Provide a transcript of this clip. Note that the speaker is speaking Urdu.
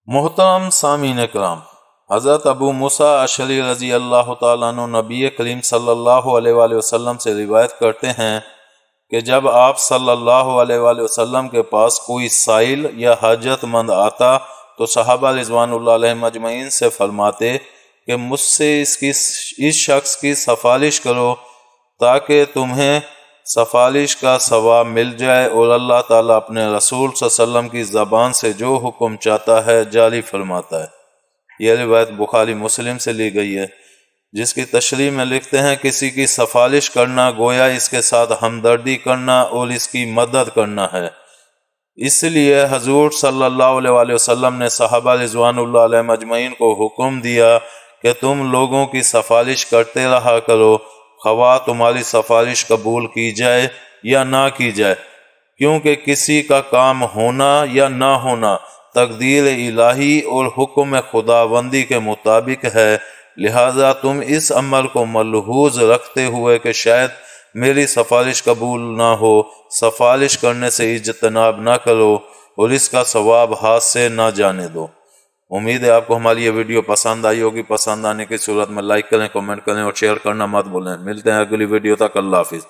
محترم سامعین کرام، حضرت ابو موسیٰ اشعری رضی اللہ تعالیٰ عنہ نبی کریم صلی اللہ علیہ وآلہ وسلم سے روایت کرتے ہیں کہ جب آپ صلی اللہ علیہ وآلہ وسلم کے پاس کوئی سائل یا حاجت مند آتا تو صحابہ رضوان اللہ علیہم اجمعین سے فرماتے کہ مجھ سے اس شخص کی سفارش کرو تاکہ تمہیں سفارش کا ثواب مل جائے، اور اللہ تعالیٰ اپنے رسول صلی اللہ علیہ وسلم کی زبان سے جو حکم چاہتا ہے جاری فرماتا ہے۔ یہ روایت بخاری مسلم سے لی گئی ہے، جس کی تشریح میں لکھتے ہیں کسی کی سفارش کرنا گویا اس کے ساتھ ہمدردی کرنا اور اس کی مدد کرنا ہے۔ اس لیے حضور صلی اللہ علیہ وآلہ وسلم نے صحابہ رضوان اللہ علیہم اجمعین کو حکم دیا کہ تم لوگوں کی سفارش کرتے رہا کرو، خواہ تمہاری سفارش قبول کی جائے یا نہ کی جائے، کیونکہ کسی کا کام ہونا یا نہ ہونا تقدیر الہی اور حکم خداوندی کے مطابق ہے، لہذا تم اس عمل کو ملحوظ رکھتے ہوئے کہ شاید میری سفارش قبول نہ ہو، سفارش کرنے سے اجتناب نہ کرو اور اس کا ثواب ہاتھ سے نہ جانے دو۔ امید ہے آپ کو ہماری یہ ویڈیو پسند آئی ہوگی۔ پسند آنے کی صورت میں لائک کریں، کمنٹ کریں اور شیئر کرنا مت بھولیں۔ ملتے ہیں اگلی ویڈیو تک، اللہ حافظ۔